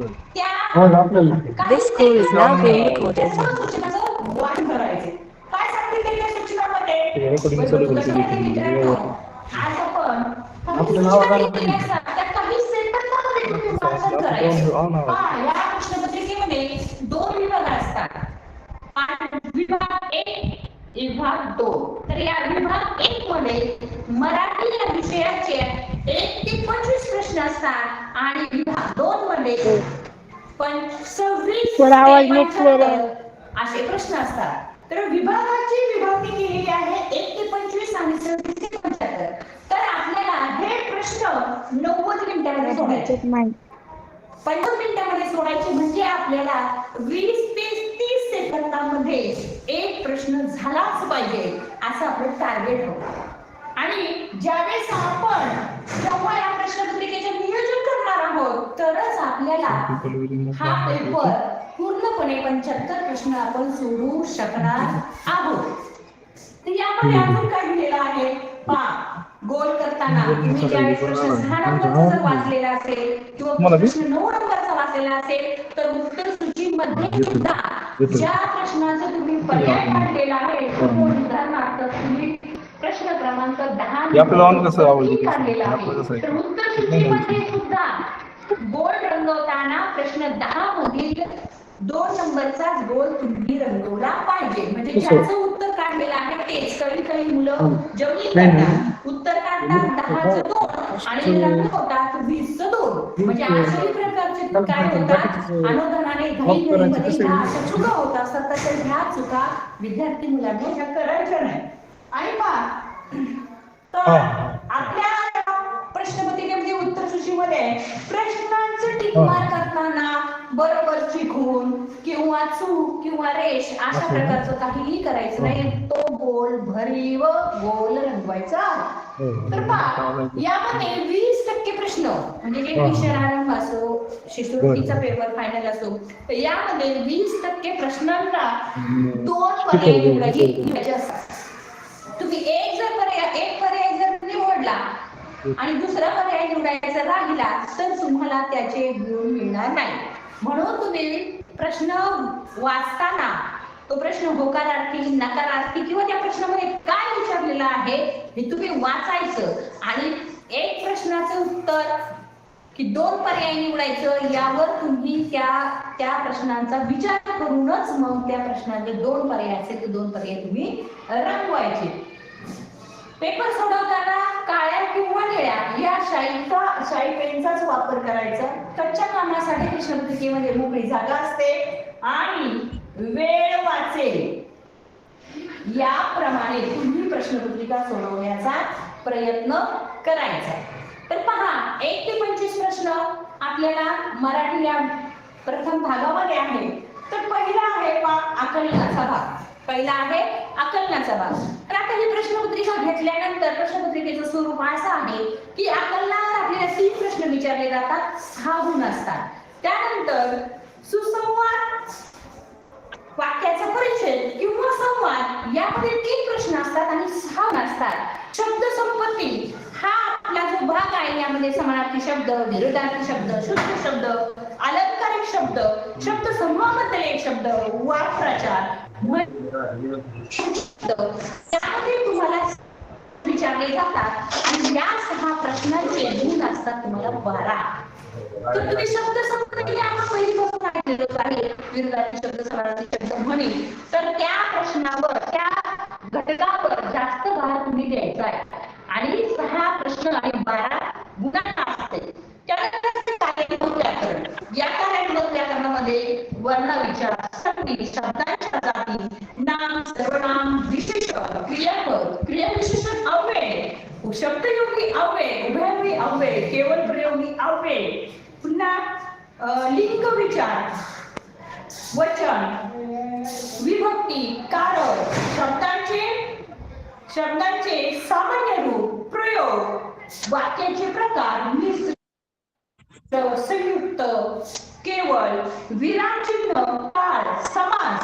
This call is now being recorded. वाण करायचे काय सांगितले त्या सूचनामध्ये मित्रांनो आज आपण त्या काही सेकंदामध्ये तुम्ही वाचन करायचं या प्रश्नपत्रिकेमध्ये 2 विभाग असतात विभाग 1 विभाग 2 तर या विभाग 1 मध्ये मराठी या विषयाचे 1 ते 25 प्रश्न असतात आणि विभाग 2 मध्ये 26 ते 75 असे प्रश्न असतात. तर विभागाची विभागणी केलेली आहे 1 ते 25 आणि 26 ते 75. तर आपल्याला हे प्रश्न 90 मिनिटांमध्ये सोडायचे. 50 मिनिटांमध्ये सोडायचे म्हणजे आपल्याला 20 ते 30 सेकंदामध्ये एक प्रश्न झालाच पाहिजे असं आपलं टार्गेट होतं. आणि ज्यावेळेस आपण जेव्हा या प्रश्नपत्रिकेचे नियोजन करणार आहोत तरच आपल्याला हा पेपर पूर्णपणे 75 प्रश्न आपण सोडवू शकणार आहोत. तर यामध्ये अजून काय दिलेलं आहे पहा गोल करताना तुम्ही ज्यावेळेस प्रश्न 6 नंबरचा जर वाचलेला असेल किंवा प्रश्न 9 नंबरचा वाचलेला असेल तर उत्तर सूचीमध्ये सुद्धा ज्या प्रश्नाचा तुम्ही पर्याय काढलेला आहे तो उदाहरणार्थ तुम्ही प्रश्न क्रमांक 10 काढलेला आहे तर उत्तर सूचीमध्ये सुद्धा गोल रंगवताना प्रश्न 10 मधील 2 नंबरचाच गोल तुम्ही रंगवला पाहिजे. म्हणजे ज्याचं उत्तर काढलेलं आहे तेच काही मुलं जवळी करतात उत्तर काढतात 10चं 2 आणि रंगवतात 20चं 2 म्हणजे अशाही प्रकारचे काय होतात अनुदानाने घाईघाईमध्ये ह्या अशा चुका होत असतात. तर ह्या चुका विद्यार्थी मुलांना ह्या करायच्या नाही. आणि पहा तर आपल्या प्रश्नपत्रिकेमध्ये उत्तर सूचीमध्ये प्रश्नांचं टिक मार्क करताना बरोबर चिकून किंवा चूक किंवा रेष अशा प्रकारचं काहीही करायचं नाही. तो गोल भरीव गोल रंगवायचा. तर पहा यामध्ये 20% प्रश्न म्हणजे जे विषय आरंभ असो शिष्यवृत्तीचा पेपर फायनल असो तर यामध्ये 20% प्रश्नांना 2 पर्याय निवडायचे असतात. तुम्ही एक पर्याय जर निवडला आणि दुसरा पर्याय निवडायचा राहिला तर तुम्हाला त्याचे गुण मिळणार नाही. म्हणून तुम्ही प्रश्न वाचताना तो प्रश्न होकारार्थी नकारार्थी किंवा त्या प्रश्नामध्ये काय विचारलेलं आहे हे तुम्ही वाचायचं आणि एक प्रश्नाचं उत्तर की 2 पर्याय निवडायचं यावर तुम्ही त्या प्रश्नांचा विचार करूनच मग त्या प्रश्नाचे 2 पर्याय असेल ते 2 पर्याय तुम्ही रंगवायचे. पेपर सोडवताना काळ्या किंवा निळ्या या शाई पेनचाच वापर करायचा. कच्च्या कामासाठी प्रश्नपत्रिकेमध्ये मोकळी जागा असते आणि वेळ वाचेल याप्रमाणे तुम्ही प्रश्नपत्रिका सोडवण्याचा प्रयत्न करायचा. तर पहा 1 ते 25 प्रश्न आपल्याला मराठी या प्रथम भागामध्ये आहे. तर पहिला आहे आकलनाचा भाग. पहिला आहे आकलनाचा भाग. तर आता ही प्रश्नपत्रिका घेतल्यानंतर प्रश्नपत्रिकेचं स्वरूप असं आहे की आकलनावर आपल्याला 3 प्रश्न विचारले जातात. 6 गुण असतात. त्यानंतर सुसंवाद वाक्याचा परिचय किंवा संवाद यामध्ये 3 प्रश्न असतात आणि 6 गुण असतात. शब्द संपत्ती हा आपला जो भाग आहे यामध्ये समानार्थी शब्द विरुद्धार्थी शब्द शुद्ध शब्द अलंकारिक शब्द शब्द समूहाबद्दल एक शब्द वाक्प्रचार त्यामध्ये तुम्हाला विचारले जातात आणि या 6 प्रश्नांचे गुण असतात तुम्हाला 12. तर तुम्ही शब्द संपत्ती आपण पहिलीपासून ऐकलेलं आहे विरुद्धार्थी शब्द समानार्थी शब्द म्हणे तर त्या प्रश्नावर त्या घटकावर जास्त भार तुम्ही द्यायचा आहे आणि 6 प्रश्न आणि 12 गुणांना असते. त्यानंतर कार्यात्मक व्याकरण या कार्यात्मक व्याकरणामध्ये वर्णविचार संधी शब्दांच्या जाती नाम सर्वनाम विशेष क्रियापद क्रियाविशेषण अव्यय शब्दयोगी अव्यय उभययोगी अव्यय केवळ प्रयोगी अव्यय पुन्हा लिंग विचार वचन विभक्ती कारक शब्दांचे सामान्य रूप प्रयोग वाक्याचे प्रकार मिश्र संयुक्त केवळ विरामचिन्ह काळ समास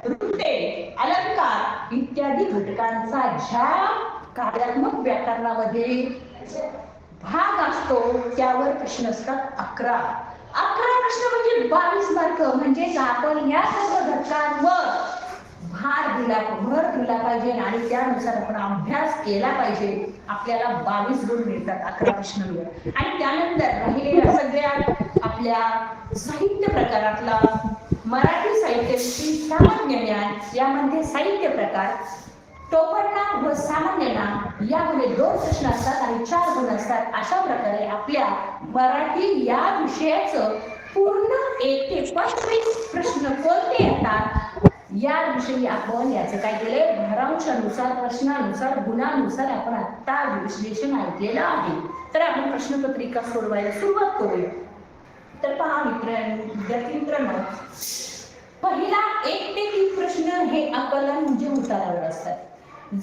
वृत्ते अलंकार इत्यादी घटकांचा ज्या कार्यात्मक व्याकरणामध्ये भाग असतो त्यावर प्रश्न असतात 11 प्रश्न म्हणजे 22 मार्क. म्हणजे आपण या सर्व घटकांवर भर दिला पाहिजे आणि त्यानुसार आपण अभ्यास केला पाहिजे. आपल्याला 22 गुण मिळतात 11 प्रश्नांवर. आणि त्यानंतर राहिलेल्या सगळ्या आपल्या साहित्य प्रकारातला मराठी साहित्याची सामान्य ज्ञान, यामध्ये साहित्य प्रकार, टोपणना व सामान्य ज्ञान यामध्ये 2 प्रश्न असतात आणि 4 गुण असतात. अशा प्रकारे आपल्या मराठी या विषयाचं पूर्ण 1 ते 25 प्रश्न कोणते येतात याविषयी आपण याचं काय केलंय, भारांशानुसार, प्रश्नानुसार, गुणानुसार आपण आता विश्लेषण ऐकलेलं आहे. तर आपण प्रश्नपत्रिका सोडवायला सुरुवात करूया. तर पहा विद्यार्थी मित्रांनो, पहिला 1 ते 3 प्रश्न हे आकलन म्हणजे उतारावर असतात.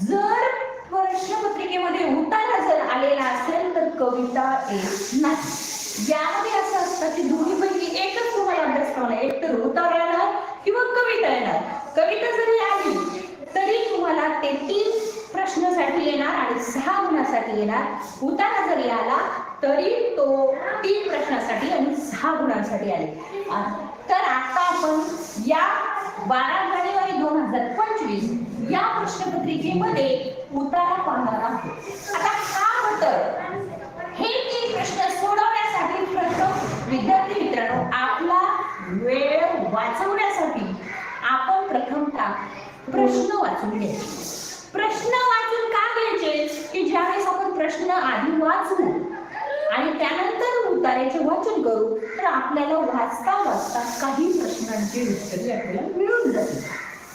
जर प्रश्नपत्रिकेमध्ये उतारा जर आलेला असेल तर कविता येत नाही. यामध्ये असं असतं की दोन्हीपैकी एकच तुम्हाला अभ्यास करावा, एक तर उतारा येणार किंवा कविता येणार. कविता जरी आली तरी तुम्हाला 33 प्रश्नासाठी येणार आणि 6 गुणांसाठी येणार. उतारा जरी आला तरी तो 3 प्रश्नासाठी आणि 6 गुणांसाठी आले. तर आता आपण या 12 जानेवारी 2025 या प्रश्नपत्रिकेमध्ये उतारा पाहणार आहोत. आता का होतं, हे 3 प्रश्न सोडवण्यासाठी प्रथम विद्यार्थी मित्रांनो आपला वेळ वाचवण्यासाठी आपण प्रथमतः प्रश्न वाचून घ्यायचे. प्रश्न वाचून का घ्यायचे की ज्यावेळेस आपण प्रश्न आधी वाचू आणि त्यानंतर उताराचे वाचन करू तर आपल्याला वाचता वाचता काही प्रश्नांची उत्तरे आपल्याला मिळून जातील.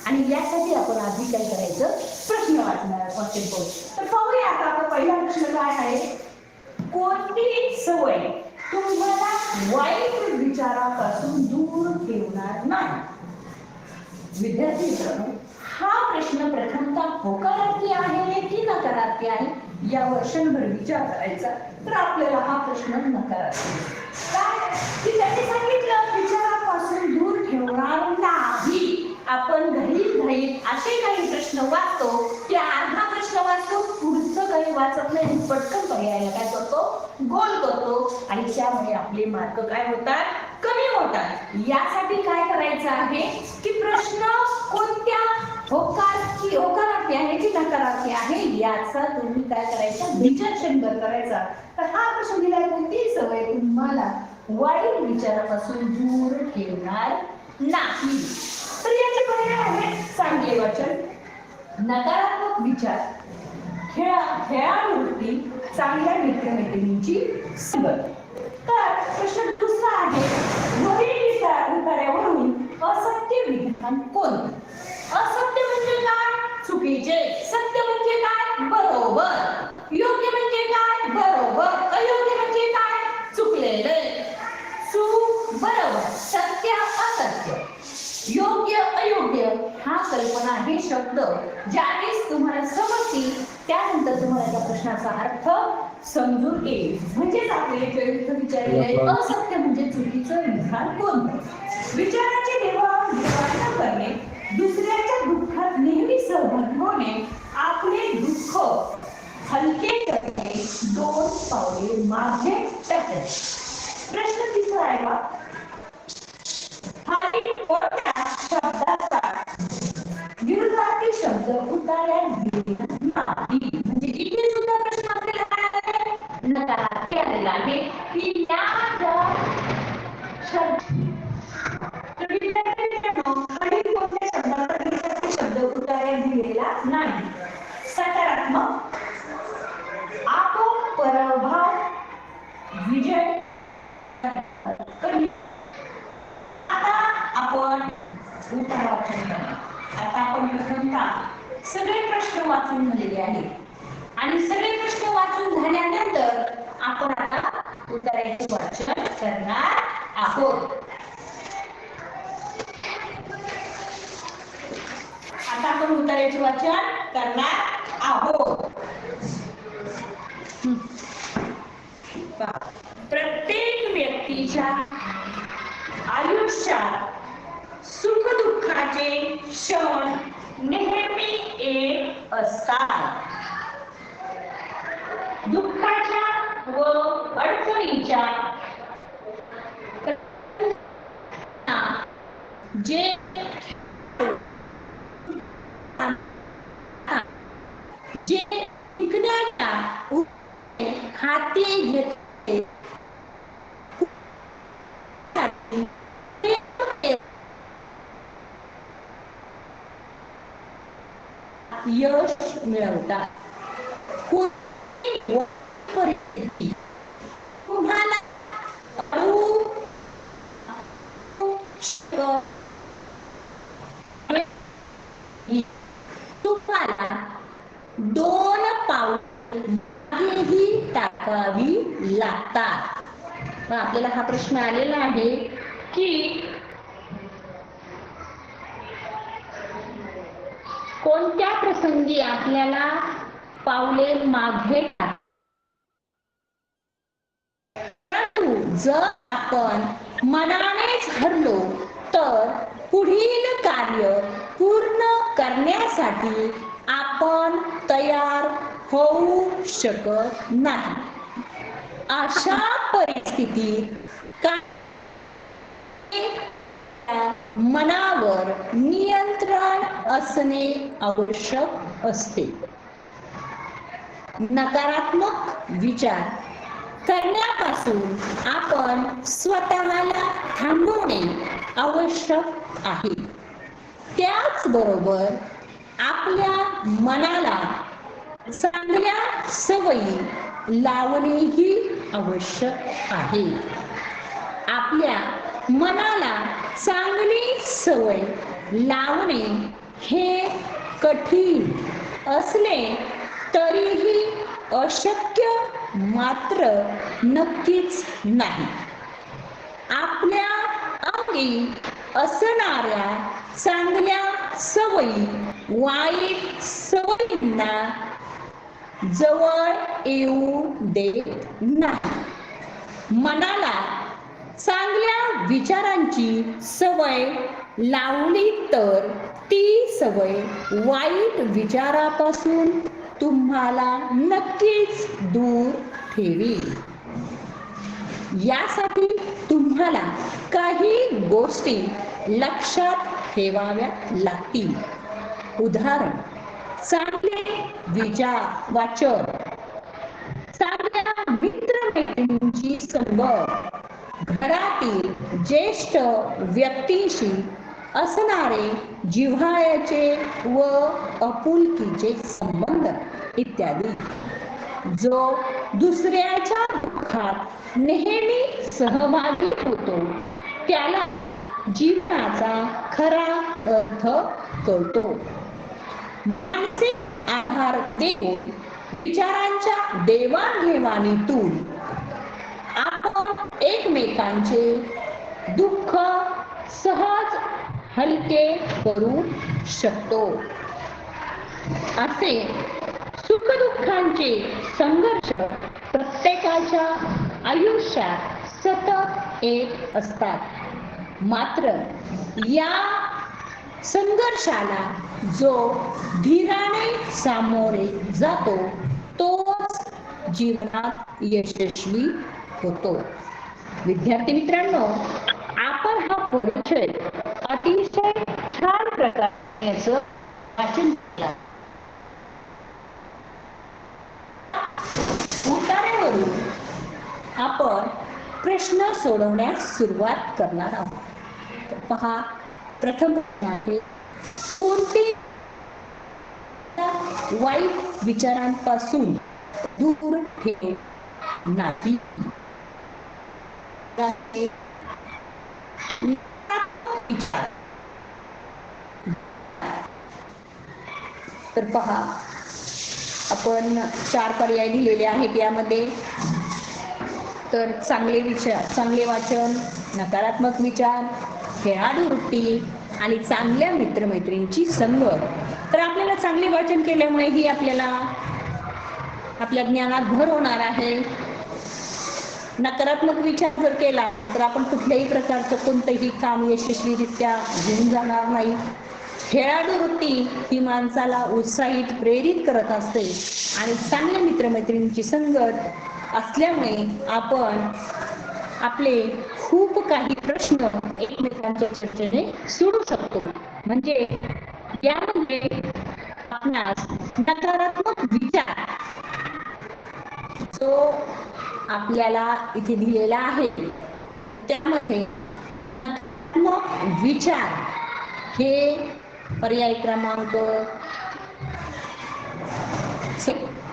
आणि यासाठी आपण आधी काय करायचं, प्रश्न वाचन करू. तर पाहूया आता आपला पहिला प्रश्न काय आहे, कोणती सवय तुम्हाला वाईट विचारापासून दूर ठेवणार नाही. विद्यार्थी मित्रांनो, हा प्रश्न प्रथमतः होकारार्थी आहे की नकारार्थी आहे यावर क्षणभर विचार करायचा. तर आपल्याला हा प्रश्न नकारार्थी काय की त्यांनी सांगितलं विचारापासून दूर ठेवणार नाही. आपण घाईत असे काही प्रश्न वाचतो की अर्धा प्रश्न वाचतो, पुढचं काही वाचत नाही, पटकन पर्यायाला काय करतो, गोल करतो आणि त्यामुळे आपले मार्क काय होतात, कमी होतात. यासाठी काय करायचं आहे की प्रश्न कोणत्या होकारार्थी आहे की नकारार्थी आहे याचा तुम्ही काय करायचं, विचार क्षणभर करायचा. तर हा प्रश्न दिलाय, कोणती सवय तुम्हाला वाईट विचारापासून दूर ठेवणार नाही. तर याचे पर्याय आहेत चांगले वाचन, नकारात्मक विचार, खेळाडू वृत्ती, चांगल्या मित्रमैत्रिणींची संगत. तर प्रश्न दुसरा आहे, वरील उतार्यावरून असत्य विधान कोणते. असत्य म्हणजे काय, चुकीचे. सत्य म्हणजे काय, बरोबर. योग्य म्हणजे काय, बरोबर. अयोग्य म्हणजे काय, चुकलेले. बरोबर, सत्य असत्य, योग्य अयोग्य हा कल्पना हे शब्द ज्यावेळेस तुम्हाला समजतील त्यानंतर तुम्हाला त्या प्रश्नाचा अर्थ समजून येईल. म्हणजेच आपल्याला प्रश्न विचारले असत्य म्हणजे चुकीचं विधान कोणतं. विचाराची देवाणघेवाण करणे, दुसऱ्याच्या दुःखात नेहमी सहभागी होणे, आपले दुःख हलके करणे, 2 पावले मागे टाकणे. प्रश्न तिसरा आहे बा, शब्दाचा विरुद्धार्थी शब्द उतार्यात दिलेला नाही. म्हणजे इथे सुद्धा प्रश्न आपल्याला काय आहे, नकारार्थी आलेला आहे की त्या शब्द उतार्यात दिलेला नाही. सकारात्मक, पराभव, विजय. आता आपण प्रथमतः सगळे प्रश्न वाचून झालेले आहेत आणि सगळे प्रश्न वाचून झाल्यानंतर आपण आता उत्तराचे वाचन करणार आहोत. आता आपण उत्तराचे वाचन करणार आहोत. प्रत्येक व्यक्तीच्या आयुष्यात सुख दुःखाचे क्षण नेहमी येत असतात. दुःखाच्या व अडचणीच्या जे जे शिकण्याच्या हाती घेतले यश मिळवतात. परिस्थिती तुम्हाला तुम्हाला 2 पावलेही टाकावी लागतात. मग आपल्याला हा प्रश्न आलेला आहे की कोणत्या प्रसंगी आपल्याला पावले मागे जर आपण मनानेच हरलो तर पुढील कार्य पूर्ण करण्यासाठी आपण तयार होऊ शकत नाही. अशा परिस्थितीत मनावर नियंत्रण असणे आवश्यक असते. नकारात्मक विचार करण्यापासून आपण स्वतःला थांबवणे आवश्यक आहे. त्याचबरोबर आपल्या मनाला चांगल्या सवयी लावणेही आवश्यक आहे. आपल्या मनाला चांगली सवय लावणे हे कठीण असले तरीही अशक्य मात्र नक्कीच नाही. आपल्या अंगी असणाऱ्या चांगल्या सवयी वाईट सवयींना जवळ येऊ देत नाही. मनाला चांगल्या विचारांची सवय लावली तर ती सवय वाईट विचारापासून तुम्हाला नक्कीच दूर ठेवील. यासाठी तुम्हाला काही गोष्टी लक्षात ठेवाव्या लागतील. उदाहरण, चांगले विचार वाचन, चांगल्या मित्रमैत्रिणींची संगत, घरातील ज्येष्ठ व्यक्तींशी असणारे जिव्हाळ्याचे व आपुलकीचे संबंध इत्यादी. जो दुसऱ्याच्या दुःखात नेहमी सहभागी होतो त्याला जीवनाचा खरा अर्थ कळतो. मानसिक आधार देऊन विचारांच्या देवाणघेवाणीतून आपण एकमेकांचे दुःख सहज हलके करू शकतो. असे सुखदुःखांचे संघर्ष प्रत्येकाच्या आयुष्यात सतत येत असतात. मात्र या संघर्षाला जो धीराने सामोरे जातो तोच जीवनात यशस्वी होतो. विद्यार्थी मित्रांनो, आपण हा परिचय अतिशय छान प्रकारे वाचन केला. उतार्यावरून आपण प्रश्न सोडवण्यास सुरुवात करणार आहोत. तर पहा, प्रथम आहे, कोणते वाईट विचारांपासून दूर ठेव नाही. तर पहा, आपण 4 पर्याय दिलेले आहेत यामध्ये. तर चांगले विचार, चांगले वाचन, नकारात्मक विचार, खेळाडू वृत्ती आणि चांगल्या मित्रमैत्रिणींची संगत. तर आपल्याला चांगले वाचन केल्यामुळेही आपल्याला आपल्या ज्ञानात भर होणार आहे. नकारात्मक विचार जर केला तर आपण कुठल्याही प्रकारचं कोणतंही काम यशस्वीरित्या घेऊन जाणार नाही. खेळाडू वृत्ती ही माणसाला उत्साहित प्रेरित करत असते आणि चांगल्या मित्रमैत्रिणींची संगत असल्यामुळे आपण आपले खूप काही प्रश्न एकमेकांच्या चर्चेने सोडू शकतो. म्हणजे यामध्ये आपणास नकारात्मक विचार जो आपल्याला इथे दिलेला आहे त्यामध्ये नकारात्मक विचार हे पर्याय क्रमांक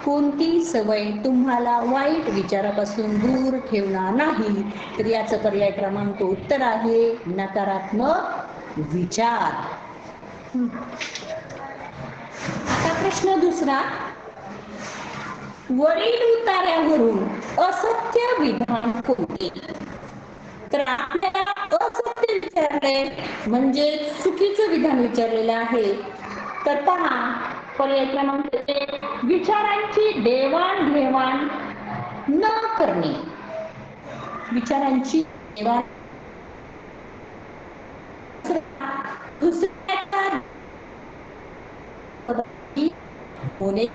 कोणती सवय तुम्हाला वाईट विचारापासून दूर ठेवणार नाही, तर याचं पर्याय क्रमांक उत्तर आहे नकारात्मक विचार. आता प्रश्न दुसरा, वरील उतार्यावरून असत्य विधान कोणते? तर आपल्याला असत्य विचारले म्हणजे चुकीचं विधान विचारलेलं आहे. तर पहा पर्याय क्रमांक 1, विचारांची देवाणघेवाण न करणे. विचारांची देवाण दुसऱ्याच्या होणे.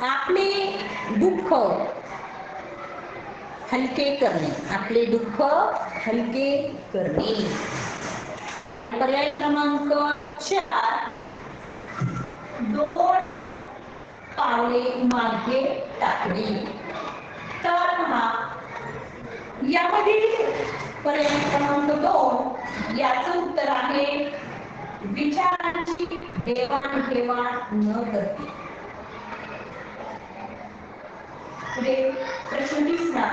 आपले दुःख हलके करणे. आपले दुःख हलके करणे. पर्याय क्रमांक 4, दोन पावले मागे टाकणे. तर हा यामधील पर्याय क्रमांक 2 याचं उत्तर आहे विचारांची देवाणघेवाण न करणे. पुढे प्रश्न तिसरा,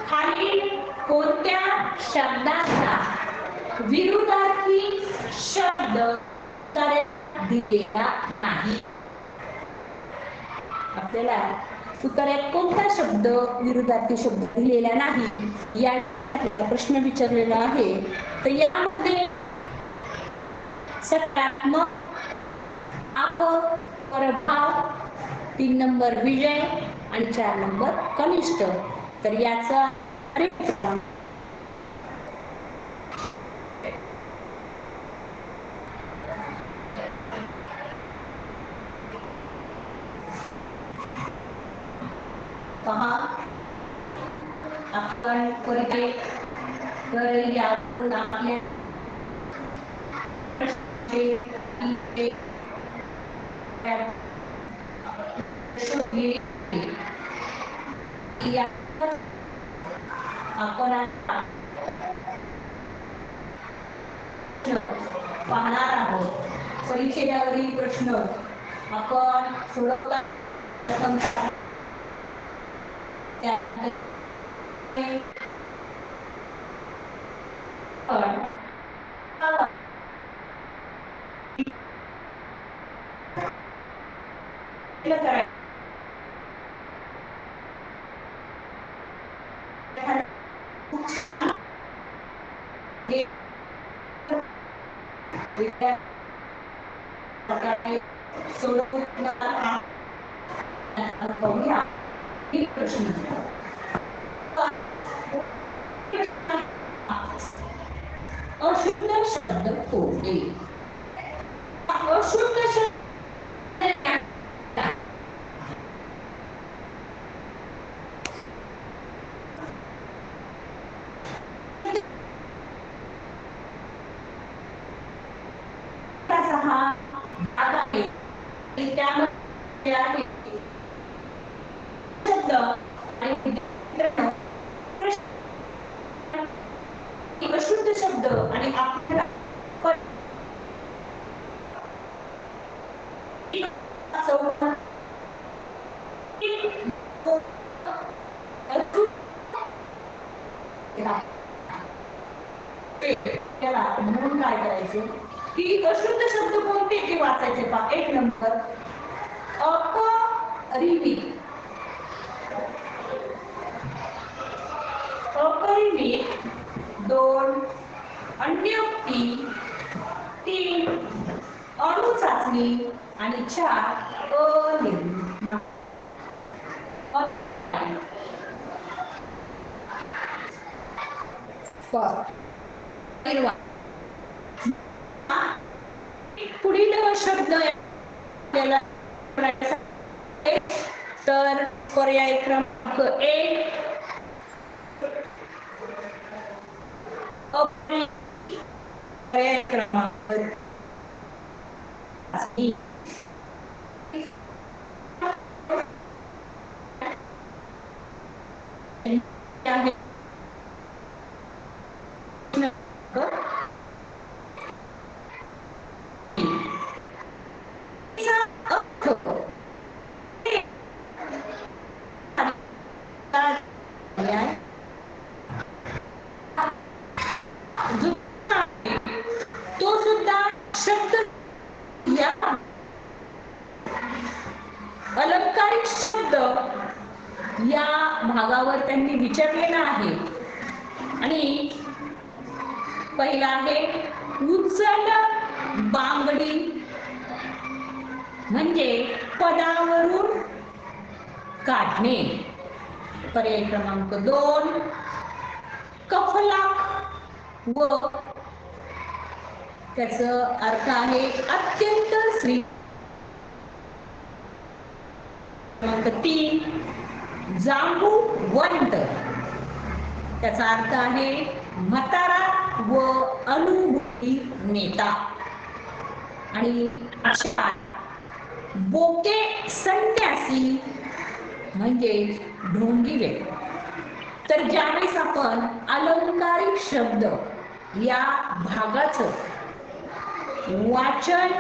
खालील कोणत्या शब्दाचा विरुद्धार्थी शब्द दिलेला नाही? आपल्याला उत्तरात कोणता शब्द विरुद्धार्थी शब्द दिलेला नाही या प्रश्न विचारलेला आहे. तर यामध्ये सकारात्मक, परभाव, 3 नंबर विजय आणि 4 नंबर कनिष्ठ. तर याचा पहा आपण परिचय तर यातून आपल्या आपण पाहणार आहोत. परिचयावरील प्रश्न आपण सोडवला. अशुद्ध शब्द कोणते? अशुद्ध शब्द अशुद्ध शब्द आणि आपल्याला म्हणून काय करायचे की अशुद्ध शब्द कोणते ते वाचायचे. पहा 1 नंबर अपरिमित. अपरिमित, 2 अन्योक्ती, 3 अणुचाचणी आणि 4 अनिर्णय. पुढील शब्द आपल्याला तर पर्याय क्रमांक 1 पर्याय क्रमांक 3 तो सुद्धा शब्द या अलंकारिक शब्द या भागावर त्यांनी विचारलेला आहे. आणि पहिला आहे उचल बांगडी, म्हणजे पदावरून काढणे. पर्याय क्रमांक 2 कफलाक व त्याचा अर्थ आहे अत्यंत श्री. क्रमांक 3 जांबूवंत, त्याचा अर्थ आहे म्हातारा व अनुभवी नेता. आणि बोके संन्यासी म्हणजे ढोंगिले. तर ज्यावेळेस आपण अलंकारिक शब्द या भागाचं वाचन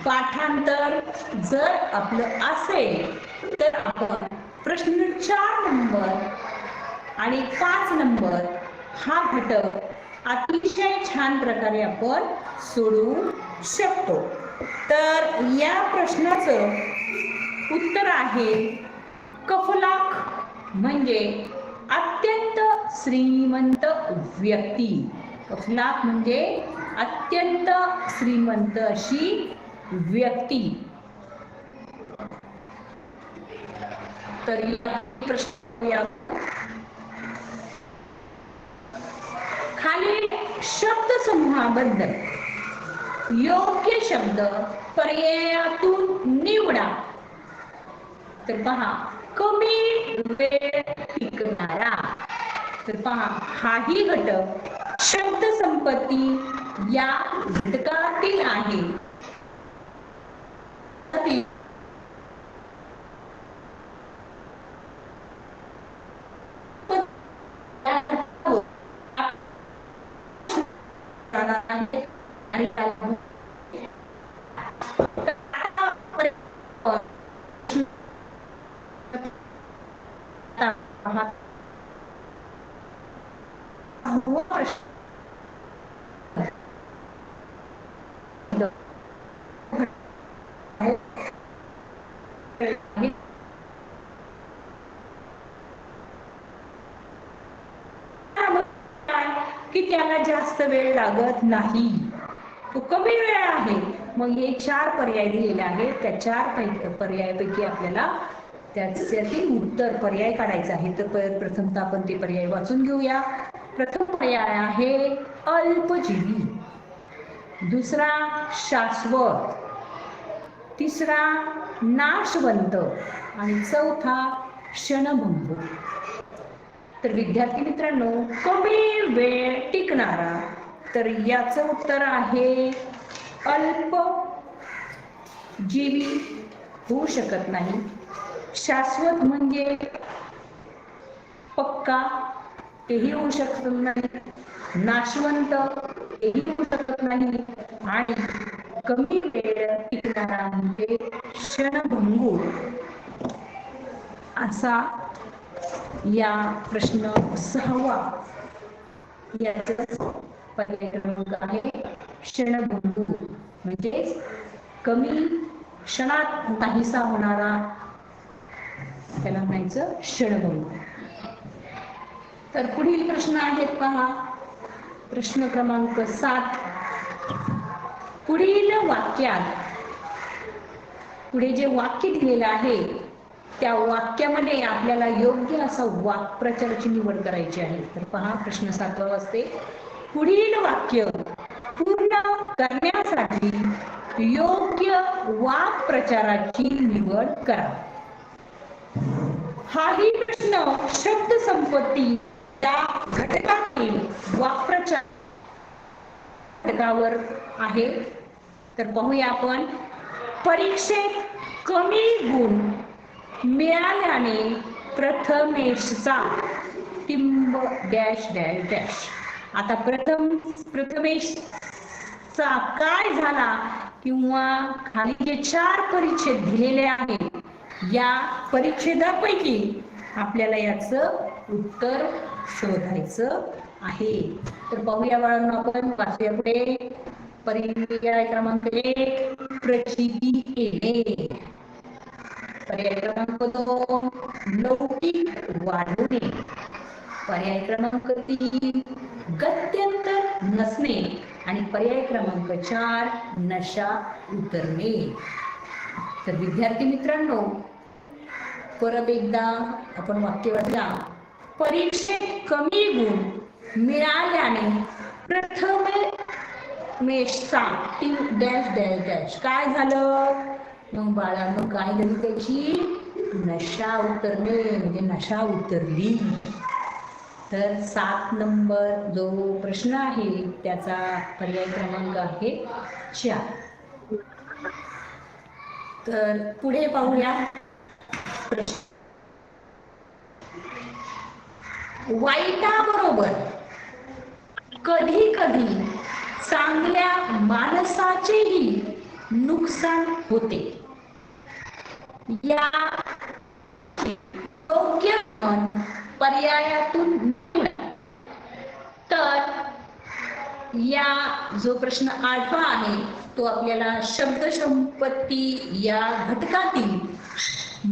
पाठांतर जर आपलं असेल तर आपण प्रश्न 4 नंबर आणि 5 नंबर हा घटक अतिशय छान प्रकारे आपण सोडवू शकतो. तर या प्रश्नाचं उत्तर आहे कफलाक म्हणजे अत्यंत श्रीमंत व्यक्ती. कफलाक म्हणजे अत्यंत श्रीमंत अशी व्यक्ती. तर या प्रश्न खालील शब्दसमूहाबद्दल योग्य शब्द पर्यायातून निवडा. तर पहा कमी वेळ टिकणारा. तर पहा हाही घटक शब्द संपत्ती या घटकातील आहे. की त्याला जास्त वेळ लागत नाही, तो कमी वेळ आहे. मग हे 4 पर्याय दिलेले आहेत. त्या 4 पर्यायापैकी आपल्याला त्याच्यातील उत्तर पर्याय काढायचा आहे. तर प्रथमतः आपण ते पर्याय वाचून घेऊया. प्रथम पर्याय आहे अल्पजीवी, दुसरा शाश्वत, तिसरा नाशवंत आणि चौथा क्षणभंगू. तर विद्यार्थी मित्रांनो, कमी वेळ टिकणारा, तर याचं उत्तर आहे अल्प जीवी, होऊ शकत नाही. शाश्वत म्हणजे पक्का, तेही होऊ शकत नाही. नाशवंत तेही होऊ शकत नाही. आणि कमी वेळ टिकणारा म्हणजे क्षणभंगू असा या प्रश्न 6वा याचा पर्याय क्रमांक आहे क्षणभंगू, म्हणजे कमी क्षणात नाहीसा होणारा, त्याला म्हणायचं क्षणभंगू. तर पुढील प्रश्न आहेत पहा. प्रश्न क्रमांक 7. पुढील वाक्यात पुढे जे वाक्य दिलेलं आहे त्या वाक्यामध्ये आपल्याला योग्य असा वाक्प्रचाराची निवड करायची आहे. तर पहा प्रश्न 7वा वाचते. पुढील वाक्य पूर्ण करण्यासाठी योग्य वाक्प्रचाराची निवड करा. हाही प्रश्न शब्द संपत्ती त्या घटकातील वाक्प्रचार घटकावर आहे. तर पाहूया आपण. परीक्षेत कमी गुण मिळाल्याने प्रथमेशचा टिंब डॅश डॅश डॅश. आता प्रथमेशचा काय झाला किंवा खाली जे 4 परिच्छेद दिलेले आहेत या परिच्छेदापैकी आपल्याला याचं उत्तर शोधायचं आहे. तर पाहूया बाळांनो, आपण वाचूया पुढे. पर्याय क्रमांक 1 प्रचिती येणे. पर्याय क्रमांक 2 लौकिक वाढवणे. पर्याय क्रमांक 3 गत्यंतर नसणे. आणि पर्याय क्रमांक 4 नशा उतरणे. तर विद्यार्थी मित्रांनो, परत एकदा आपण वाक्य वाचा. परीक्षेत कमी गुण मिळाल्याने प्रथमेशचा डॅश डॅश डॅश काय झालं. मग बाळांनो काय झाली त्याची नशा उतरणे, म्हणजे नशा उतरली. तर 7 नंबर जो प्रश्न आहे त्याचा पर्याय क्रमांक आहे 4. तर पुढे पाहूया. वाईटाबरोबर कधी कधी चांगल्या माणसाचेही नुकसान होते. या योग्य पर्यायातून तर या जो प्रश्न 8वा आहे तो आपल्याला शब्दसंपत्ती या घटकातील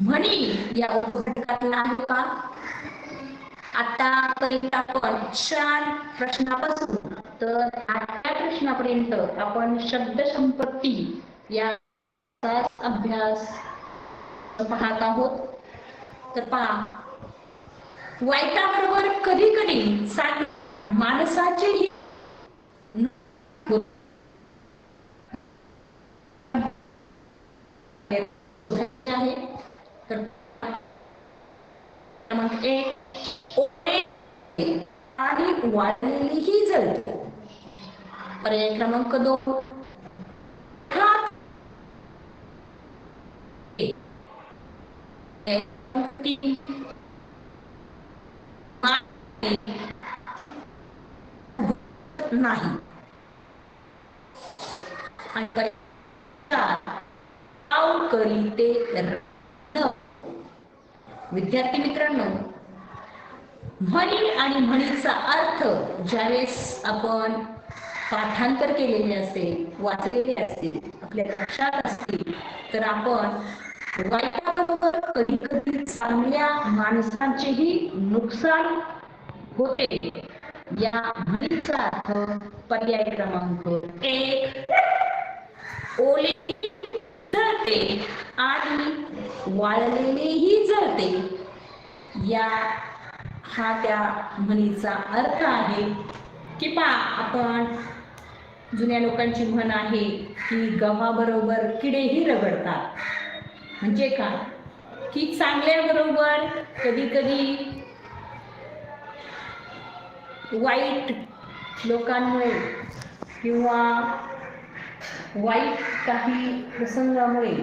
म्हणी या उपघटकातला आहे का. आतापर्यंत आपण 4 प्रश्नापासून तर 8व्या प्रश्नापर्यंत आपण शब्दसंपत्ती या अभ्यास पाहत आहोत. तर पहा, वाईटाबरोबर कधी कधी माणसाचेही आहे. तर क्रमांक 1 आणि वाढलेलीही जळते. पर्याय क्रमांक 2 नाही. विद्यार्थी मित्रांनो, म्हणी आणि म्हणीचा अर्थ ज्यावेळेस आपण पाठांतर केलेले असेल, वाचलेले असतील, आपल्या लक्षात असतील, तर आपण वाईटाबरोबर कधी कधी चांगल्या माणसांचेही नुकसान होते या म्हणीचा अर्थ पर्याय क्रमांक 1 ओले जळते आणि वाळलेलेही जळते. या हा त्या म्हणीचा अर्थ आहे. की पहा, आपण जुन्या लोकांची म्हण आहे की गव्हाबरोबर किडेही रगडतात. म्हणजे काय की चांगल्याबरोबर कधी कधी वाईट लोकांमुळे किंवा वाईट काही प्रसंगामुळे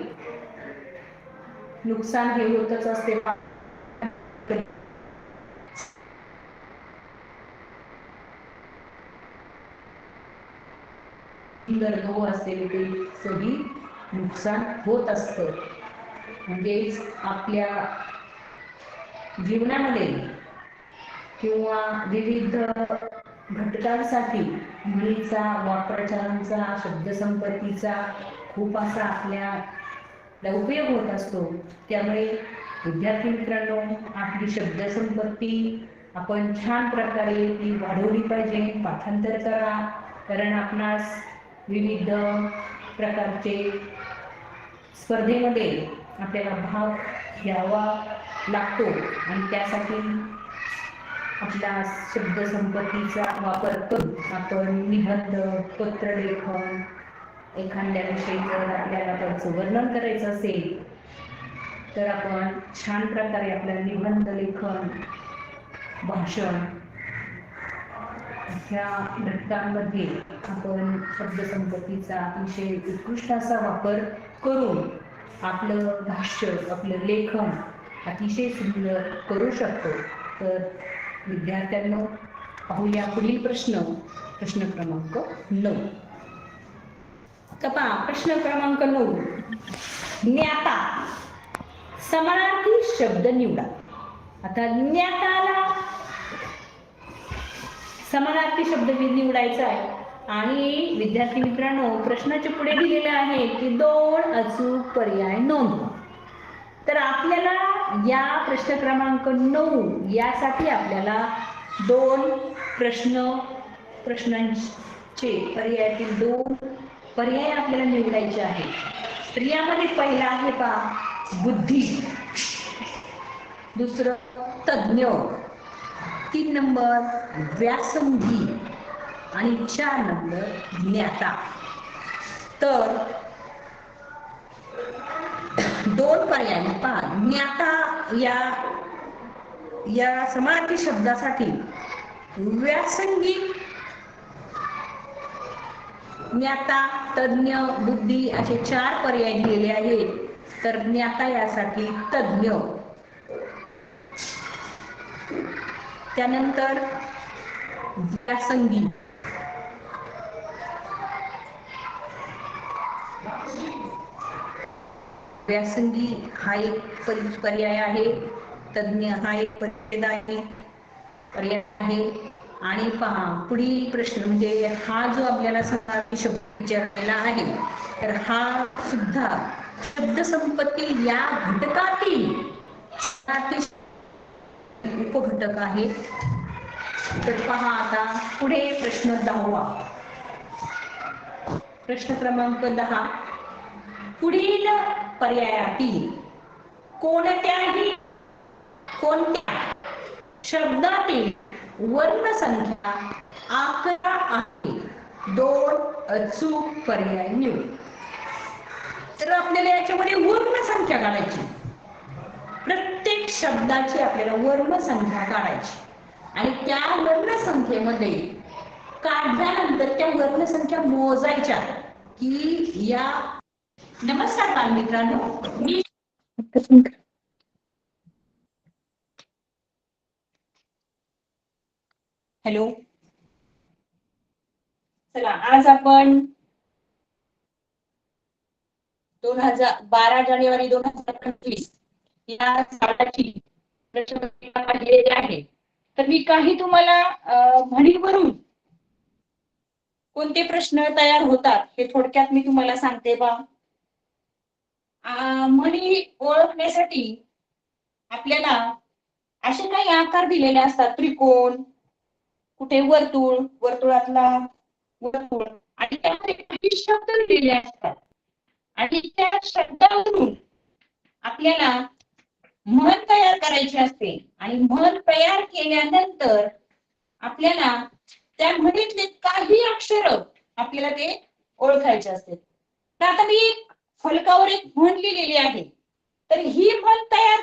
नुकसान हे होतच असते. गरगो असलेले ते सगळी नुकसान होत असतं. म्हणजेच आपल्या जीवनामध्ये किंवा विविध घटकांसाठी म्हणीचा, वाक्प्रचारांचा, शब्दसंपत्तीचा खूप असा आपल्याला उपयोग होत असतो. त्यामुळे विद्यार्थी मित्रांनो, आपली शब्दसंपत्ती आपण छान प्रकारे ती वाढवली पाहिजे. पाठांतर करा, कारण आपणास विविध प्रकारचे स्पर्धेमध्ये आपल्याला भाग घ्यावा लागतो आणि त्यासाठी आपला शब्दसंपत्तीचा वापर करून आपण निबंध, पत्रलेखन, एखाद्याविषयी जर आपल्याला त्याचं वर्णन करायचं असेल तर आपण छान प्रकारे आपलं निबंध लेखन, भाषण ह्या घटकांमध्ये आपण शब्दसंपत्तीचा अतिशय उत्कृष्ट असा वापर करून आपलं भाष्य, आपलं लेखन अतिशय सुंदर करू शकतो. तर विद्यार्थ्यांनो, पाहूया पुढील प्रश्न क्रमांक 9. तर पहा प्रश्न क्रमांक 9. ज्ञाता समानार्थी शब्द निवडा. आता ज्ञाताला समानार्थी शब्द निवडायचा आहे आणि विद्यार्थी मित्रांनो, प्रश्नाच्या पुढे दिलेले आहे की 2 अचूक पर्याय नोंदवा. तर आपल्याला या प्रश्न क्रमांक 9 यासाठी आपल्याला 2 प्रश्नांचे पर्यायातील 2 पर्याय आपल्याला निवडायचे आहेत. तर यामध्ये पहिला आहे पहा बुद्धी, दुसरं तज्ञ, 3 नंबर व्यासंगी आणि 4 नंबर ज्ञाता. तर 2 पर्याय पहा. ज्ञाता या समानार्थी शब्दासाठी व्यासंगी, ज्ञाता, तज्ञ, बुद्धी असे 4 पर्याय दिलेले आहेत. तर ज्ञाता यासाठी तज्ञ, त्यानंतर व्यासंगी, व्यासंगी हा एक पर्याय आहे, तज्ञ हा एक पर्याय आहे. आणि पहा पुढील प्रश्न म्हणजे हा जो आपल्याला समानार्थी शब्द विचारलेला आहे तर हा सुद्धा शब्दसंपत्ती या घटकातील उपघटक आहे. तर पहा आता पुढे प्रश्न 10वा. प्रश्न क्रमांक 10. पुढील पर्यायातील कोणत्या शब्दातील वर्णसंख्या 11 आहे? 2 अचूक पर्याय निवड. तर आपल्याला याच्यामध्ये वर्णसंख्या काढायची. प्रत्येक शब्दाची आपल्याला वर्णसंख्या काढायची आणि त्या वर्णसंख्येमध्ये काढल्यानंतर त्या वर्णसंख्या मोजायच्या की या. नमस्कार बालमित्रांनो, मी हॅलो. चला, आज आपण 12 जानेवारी 2025 या सालाची प्रश्नपत्रिका काढलेली आहे. तर मी काही तुम्हाला म्हणीवरून कोणते प्रश्न तयार होतात हे थोडक्यात मी तुम्हाला सांगते बा. म्हणी ओळखण्यासाठी आपल्याला असे काही आकार दिलेले असतात. त्रिकोण, कुठे वर्तुळ, वर्तुळातला वर्तुळ आणि त्यामध्ये काही शब्द दिलेले असतात आणि त्या शब्दावरून आपल्याला म्हण तयार करायची असते आणि म्हण तयार केल्यानंतर आपल्याला त्या म्हणीतले काही अक्षर आपल्याला ते ओळखायचे असते. तर आता मी फलकावर एक म्हण लिहिलेली आहे. तर ही म्हण तयार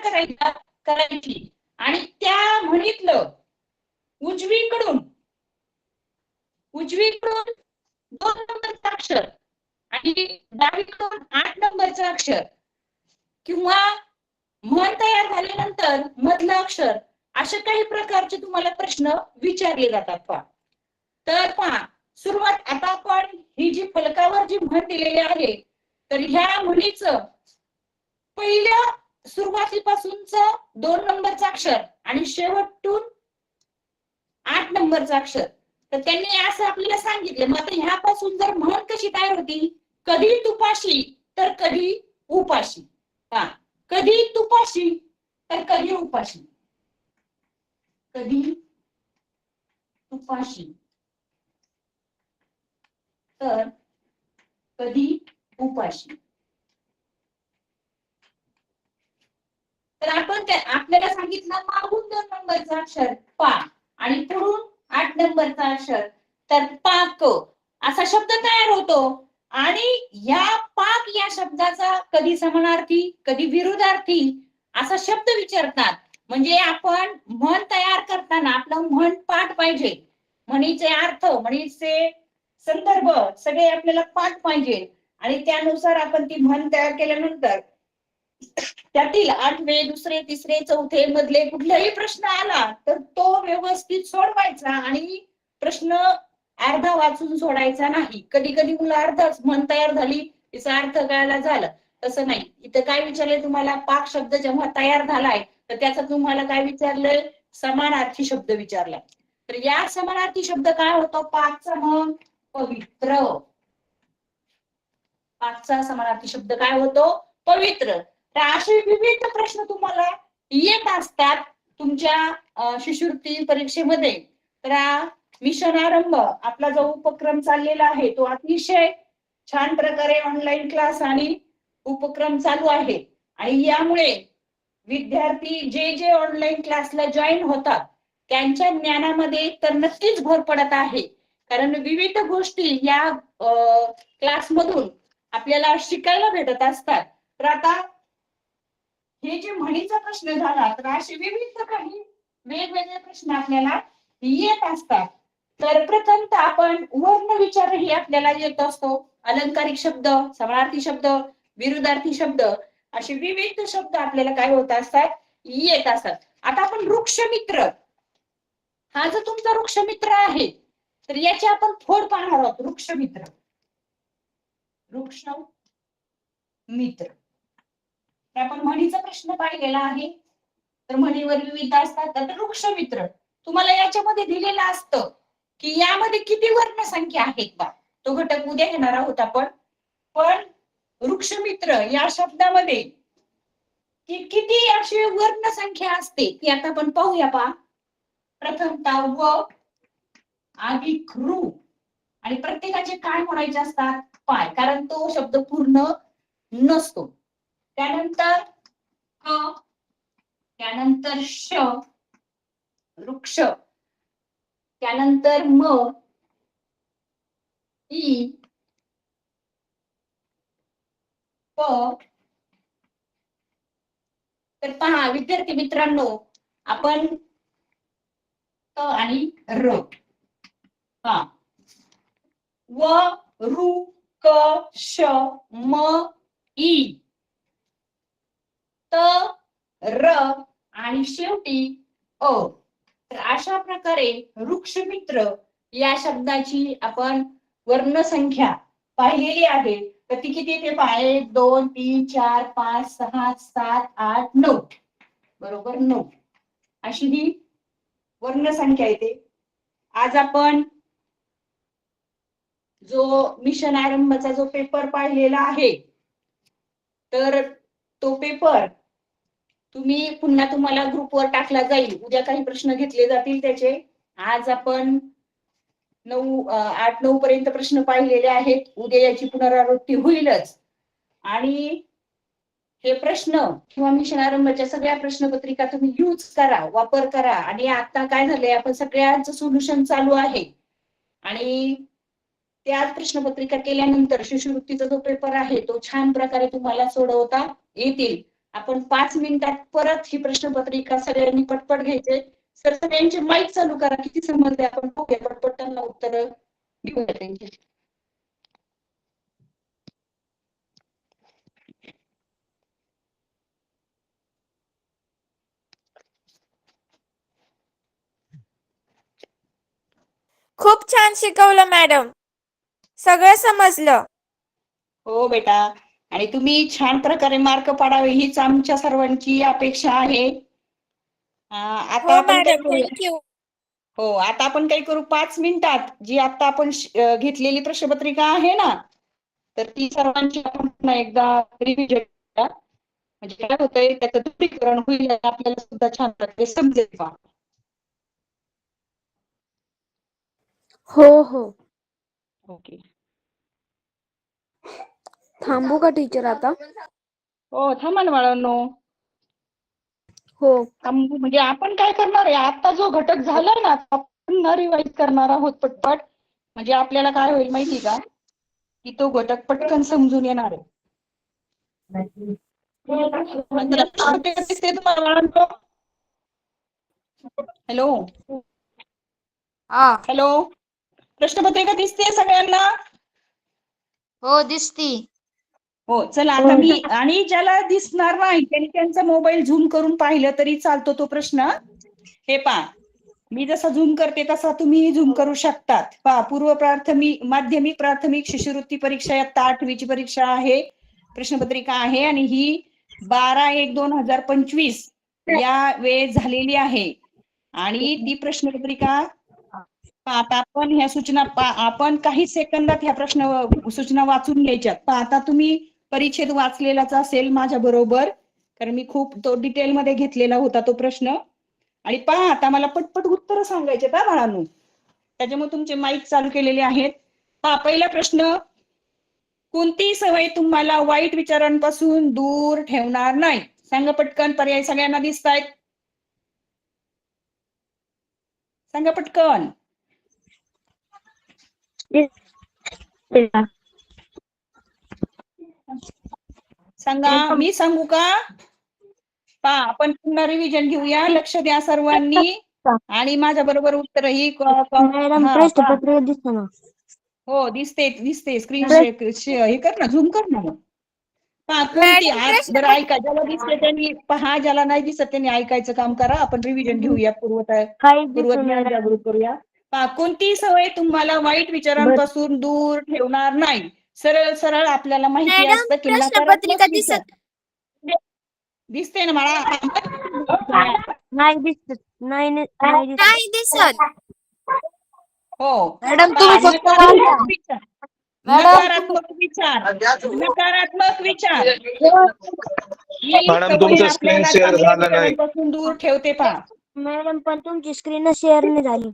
करायची आणि त्या म्हणीतलं उजवीकडून 2 नंबरचं अक्षर आणि डावीकडून 8 नंबरचं अक्षर किंवा म्हण तयार झाल्यानंतर मधलं अक्षर अशा काही प्रकारचे तुम्हाला प्रश्न विचारले जातात पहा. तर पहा, सुरुवात आता आपण ही जी फलकावर जी म्हण दिलेली आहे तर ह्या म्हणीचं पहिल्या सुरुवातीपासूनच 2 नंबरचं अक्षर आणि शेवटून 8 नंबरचं अक्षर. तर त्यांनी असं आपल्याला सांगितलं. मग आता ह्यापासून जर म्हण कशी तयार होती, कधी तुपाशी तर कधी उपाशी. कधी तुपाशी तर कधी उपाशी, कधी तुपाशी तर कधी उपाशी. तर आपण आपल्याला सांगितलं मागून 2 नंबरचं अक्षर पा आणि पुढून 8 नंबरचा अक्षर तर पाक असा शब्द तयार होतो. आणि या पाक या शब्दाचा कधी समानार्थी कधी विरुद्धार्थी असा शब्द विचारतात. म्हणजे आपण म्हण तयार करताना आपलं म्हण पाठ पाहिजे. म्हणीचे अर्थ म्हणीचे संदर्भ सगळे आपल्याला पाठ पाहिजे आणि त्यानुसार आपण ती म्हण तयार केल्यानंतर त्यातील 8वे 2रे 3रे 4थे मधले कुठलाही प्रश्न आला तर तो व्यवस्थित सोडवायचा आणि प्रश्न अर्धा वाचून सोडायचा नाही. कधी कधी मुलं अर्धाच म्हण तयार झाली तिचा अर्थ कळायला झालं तसं नाही. इथं काय विचारलंय तुम्हाला पाक शब्द जेव्हा तयार झालाय तर त्याचा तुम्हाला काय विचारलंय समानार्थी शब्द विचारलाय. तर या समानार्थी शब्द काय होतो पाकचा मग पवित्र. पाचचा समानार्थी शब्द काय होतो पवित्र. तर असे विविध प्रश्न तुम्हाला येत असतात तुमच्या शिष्यवृत्ती परीक्षेमध्ये. तर मिशन आरंभ आपला जो उपक्रम चाललेला आहे तो अतिशय छान प्रकारे ऑनलाईन क्लास आणि उपक्रम चालू आहे आणि यामुळे विद्यार्थी जे जे ऑनलाईन क्लासला जॉईन होतात त्यांच्या ज्ञानामध्ये तर नक्कीच भर पडत आहे. कारण विविध गोष्टी या क्लासमधून आपल्याला शिकायला भेटत असतात. तर आता हे जे म्हणीचा प्रश्न झाला तर असे विविध काही वेगवेगळे प्रश्न आपल्याला येत असतात. तर प्रथमतः आपण वर्ण विचारही आपल्याला येत असतो. अलंकारिक शब्द समानार्थी शब्द विरुद्धार्थी शब्द असे विविध शब्द आपल्याला काय होत असतात येत असतात. आता आपण वृक्षमित्र हा जो तुमचा वृक्षमित्र आहे तर याचे आपण फोड पाहणार आहोत. वृक्षमित्र वृक्ष मित्र आपण म्हणीचा प्रश्न पाहिलेला आहे. तर म्हणीवर विविध असतात. तर वृक्षमित्र तुम्हाला याच्यामध्ये दिलेलं असतं की यामध्ये किती वर्ण संख्या आहेत बा. तो घटक उद्या घेणार आहोत आपण. पण वृक्षमित्र या शब्दामध्ये किती अशी वर्ण संख्या असते ती आता आपण पाहूया पहा. प्रथमतः व अधिक ऋ आणि प्रत्येकाचे काय म्हणायचे असतात पाय कारण तो शब्द पूर्ण नसतो. त्यानंतर क त्यानंतर श वृक्ष त्यानंतर म ई प. तर पहा विद्यार्थी मित्रांनो आपण क आणि र हा व ऋ क श म ई त र आणि शेवटी अ. तर अशा प्रकारे वृक्षमित्र या शब्दाची आपण वर्णसंख्या पाहिलेली आहे. तर ती किती येते पहा 1 2 3 4 5 6 7 8 9 बरोबर 9 अशी ही वर्णसंख्या येते. आज आपण जो मिशन आरंभचा जो पेपर पाहिलेला आहे तर तो पेपर तुम्ही पुन्हा तुम्हाला ग्रुपवर टाकला जाईल. उद्या काही प्रश्न घेतले जातील त्याचे. आज आपण 8-9 पर्यंत प्रश्न पाहिलेले आहेत. उद्या याची पुनरावृत्ती होईलच आणि हे प्रश्न किंवा मिशन आरंभच्या सगळ्या प्रश्नपत्रिका तुम्ही यूज करा वापर करा. आणि आता काय झालंय आपण सगळ्यांचं सोल्युशन चालू आहे आणि त्याच प्रश्नपत्रिका केल्यानंतर शिष्यवृत्तीचा जो पेपर आहे तो छान प्रकारे तुम्हाला सोडवता येतील. आपण 5 मिनिटात परत ही प्रश्नपत्रिका सगळ्यांनी पटपट घ्यायचे. सर सगळ्यांचे माईक चालू करा किती समजले आपण बघूया पटपट त्यांना उत्तर घेऊया त्यांची. खूप छान शिकवलं मॅडम. सगळं समजलं. हो बेटा आणि तुम्ही छान प्रकारे मार्क पाडावे हीच आमच्या सर्वांची अपेक्षा आहे. आता हो आपण काय मॅडम करूया थँक्यू. हो आता आपण काय करू 5 मिनिटात जी आता आपण घेतलेली प्रश्नपत्रिका आहे ना तर ती सर्वांची आपण पुन्हा एकदा रिव्हिजन करूया. म्हणजे काय होतंय त्याचं दृढीकरण होईल आपल्याला सुद्धा छान प्रकारे समजेल पहा. हो हो ओके थांबू का टीचर आता? हो थांबा ना बाळांनो. हो. म्हणजे आपण काय करणार आहे, आता जो घटक झालाय ना आपण रिवाईज करणार आहोत पटपट. म्हणजे आपल्याला काय होईल माहिती का, की तो घटक पटकन समजून येणार आहे. दिसते तुम्हाला? हॅलो हा. हॅलो, प्रश्नपत्रिका दिसते सगळ्यांना? हो दिसती. हो चला, आता मी आणि ज्याला दिसणार नाही त्यांनी त्यांचा मोबाईल झूम करून पाहिलं तरी चालतो तो प्रश्न. हे पहा, मी जसा झूम करते तसा तुम्ही झूम करू शकतात. पहा, पूर्व प्राथमिक माध्यमिक प्राथमिक शिष्यवृत्ती परीक्षा इयत्ता 8वी ची परीक्षा आहे, प्रश्नपत्रिका आहे आणि ही 12/1/2025 या वेळेस झालेली आहे. आणि ती प्रश्नपत्रिका आता आपण ह्या सूचना आपण काही सेकंदात ह्या सूचना वाचून घ्यायच्यात. आता तुम्ही परिच्छेद वाचलेलाच असेल माझ्या बरोबर, कारण मी खूप तो डिटेलमध्ये घेतलेला होता तो प्रश्न. आणि पहा, आता मला पटपट उत्तर सांगायचे का बाळांनो, त्याच्यामुळे तुमचे माईक चालू केलेले आहेत. पहा, पहिला प्रश्न, कोणती सवय तुम्हाला वाईट विचारांपासून दूर ठेवणार नाही? सांगा पटकन, पर्याय सगळ्यांना दिसतायत, सांगा पटकन. सांगा, मी सांगू का? पहा, आपण पुन्हा रिव्हिजन घेऊया, लक्ष द्या सर्वांनी आणि माझ्या बरोबर उत्तर ही मॅडम प्रश्नपत्रिका दिसतं ना? हो दिसते दिसते, स्क्रीन हे कर ना, झूम कर ना. पहा, कोणती बरं ऐका, ज्याला दिसते त्यांनी पहा, ज्याला नाही दिसत त्यांनी ऐकायचं काम करा. आपण रिव्हिजन घेऊया, पूर्वज्ञान जागृत करूया. पहा, कोणती सवय तुम्हाला वाईट विचारांपासून दूर ठेवणार नाही? सरळ सरळ आपल्याला माहिती मॅडम असतं की प्रश्नपत्रिका नकारात्मक विचार. दिसते ना मला? नाही दिसत. नाही नाही दिसत. हो मॅडम पहा, तुम्ही फक्त नकारात्मक विचार, नकारात्मक विचार, नकारात्मक विचार ही मॅडम सवय तुमचं स्क्रीन आपल्याला शेअर चांगल्या झालं नाही. विचारांपासून दूर ठेवते. पहा, मॅडम पण तुमची स्क्रीन शेअर नाही झाली.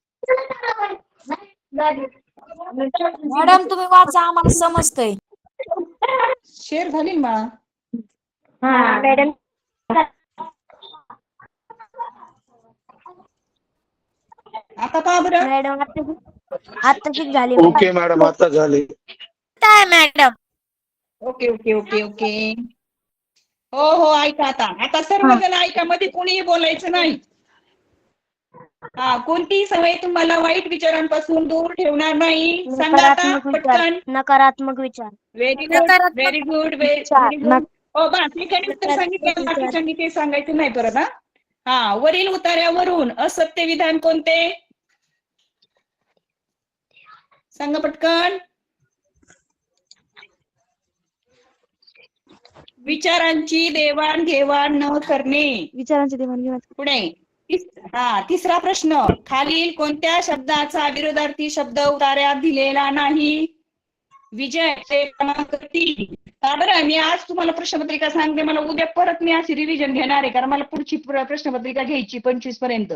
मॅडम तुम्ही वाचा, आम्हाला समजतंय. शेअर झाली ना मला. हा मॅडम. आता पहा बरं. मॅडम आताची झाली. ओके मॅडम, आता झाली. काय madam? Okay okay okay okay. हो हो, ऐका आता, आता सर्वजण ऐका, मध्ये कोणीही बोलायचं नाही. हा, कोणती सवय तुम्हाला वाईट विचारांपासून दूर ठेवणार नाही? सांगा आता पटकन. नकारात्मक विचार. व्हेरी गुड, नकारात्मक व्हेरी गुड, व्हेरी गुड. हो बा, ठिकाणी उत्तर सांगितलं, बाकीच्यांनी ते सांगायचं नाही परत. हा, वरील उतार्यावरून असत्य विधान कोणते? सांगा पटकन. विचारांची देवाणघेवाण न करणे. विचारांची देवाणघेवाण. पुढे तिसरा प्रश्न, खालील कोणत्या शब्दाचा विरोधार्थी शब्द उतार्यात दिलेला नाही? विजय, क्रमांक 3. बरं, मी आज तुम्हाला प्रश्नपत्रिका सांगते, मला उद्या परत मी अशी रिव्हिजन घेणार आहे, कारण मला पुढची प्रश्नपत्रिका घ्यायची 25 पर्यंत.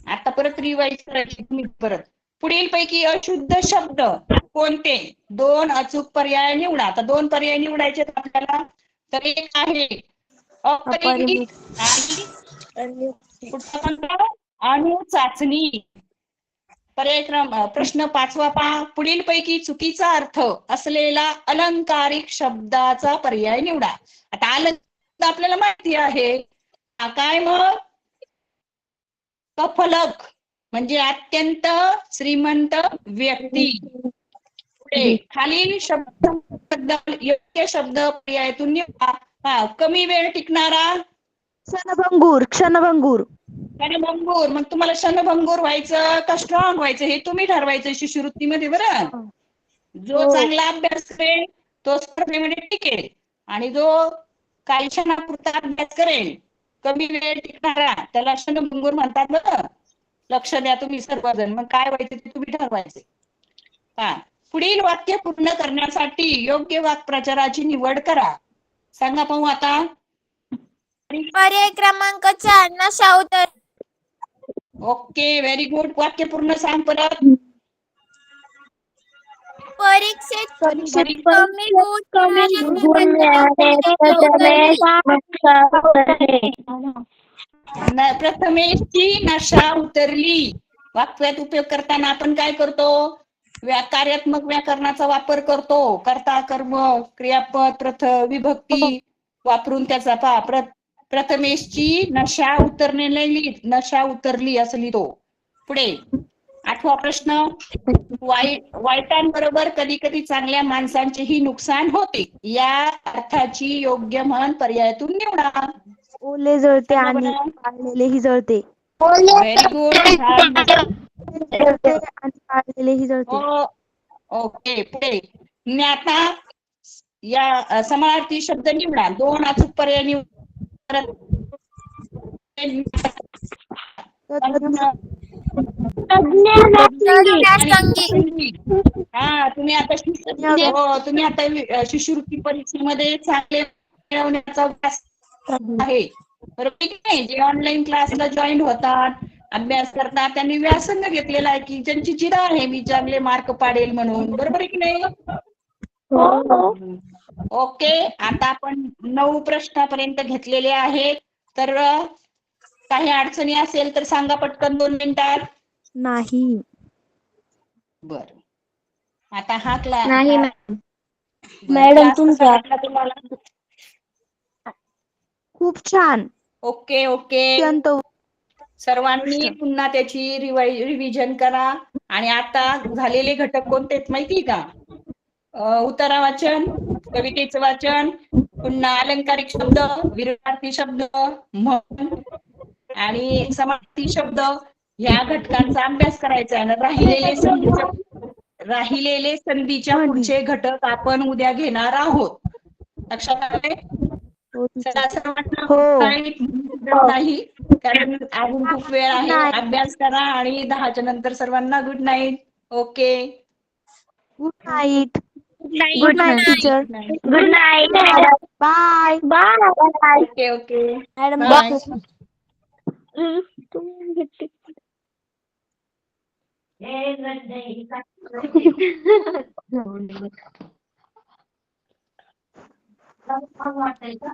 आता परत रिवाइज करायची तुम्ही परत. पुढील पैकी अशुद्ध शब्द कोणते? 2 अचूक पर्याय निवडा. आता 2 पर्याय निवडायचे आपल्याला. तर एक आहे अपरिमित आणि अणु चाचणी. पर्याय प्रश्न 5वा पहा, पुढील पैकी चुकीचा अर्थ असलेला अलंकारिक शब्दाचा पर्याय निवडा. आता अलंकार आपल्याला माहिती आहे काय, मग सफलक म्हणजे अत्यंत श्रीमंत व्यक्ती. पुढे खालील शब्द योग्य शब्द पर्यायातून निवडा. कमी वेळ टिकणारा. क्षणभंगूर. क्षणभंगूर. क्षणभंगूर. मग तुम्हाला क्षणभंगूर व्हायचं का स्ट्रॉंग व्हायचं हे तुम्ही ठरवायचं शिष्यवृत्तीमध्ये. बरं, जो चांगला अभ्यास करेल तो स्पर्धेमध्ये टिकेल आणि जो काही क्षणापुरता अभ्यास करेल, कमी वेळ टिकणारा, त्याला क्षणभंगूर म्हणतात. बरं, लक्ष द्या तुम्ही सर्वजण. मग काय व्हायचं ते तुम्ही ठरवायचे. पुढील वाक्य पूर्ण करण्यासाठी योग्य वाक्प्रचाराची निवड करा. सांगा पाहू आता. पर्याय क्रमांक 4 नशा उतर. Okay, very good. वाक्य पूर्ण सांग परत. परीक्षेत परीक्षेत कमी गुण मिळाले प्रथमेशची नशा उतरली. वाक्यात उपयोग करताना आपण काय करतो? कार्यात्मक व्याकरणाचा वापर करतो. कर्ता, कर्म, क्रियापद, विभक्ती वापरून त्याचा प्रथमेशची नशा उतरलेली, नशा उतरली असं लिहितो. पुढे 8वा प्रश्न. वाईटांबरोबर कधी कधी चांगल्या माणसांचेही नुकसान होते. या अर्थाची योग्य म्हण पर्यायातून निवडा. ओले जळते सांगा आणि बरं. पाळलेलेही जळते. Very good. जळते आणि पाळलेलेही जळते. ओके. पुढे आता या समानार्थी शब्द निवडा. 2 अचूक पर्याय निवडा. तज्ञासंगी. हा, तुम्ही आता शिष्यवृत्ती परीक्षेमध्ये चांगले मिळवण्याचा व्यास आहे, बरोबर की नाही? जे ऑनलाईन क्लासला जॉईन होतात, अभ्यास करतात, त्यांनी व्यासंग घेतलेला आहे की ज्यांची जिरा आहे मी चांगले मार्क पाडेल म्हणून, बरोबर आहे की नाही? ओके. आता आपण 9 प्रश्नापर्यंत घेतलेले आहेत. तर काही अडचणी असेल तर सांगा पटकन 2 मिनिटात. नाही. बर. आता हा क्लास नाही मॅडम तुमचा तुम्हाला. खूप छान. ओके. अत्यंत सर्वांनी पुन्हा त्याची रिव्हिजन करा. आणि आता झालेले घटक कोणते आहेत माहिती का? उतारा वाचन, कवितेचं वाचन, पुन्हा अलंकारिक शब्द, विरुद्धार्थी शब्द, म्हण आणि समार्थी शब्द ह्या घटकांचा अभ्यास करायचा आहे. राहिलेले संधीच्या पुढचे घटक आपण उद्या घेणार आहोत. लक्षात आले? चला सर्वांना गुड नाही, कारण अजून खूप वेळ आहे. अभ्यास करा आणि 10च्या नंतर सर्वांना good night. Okay. Good night. Good night teacher. Good night. Bye. Okay. Madam bye. वाटतंय का?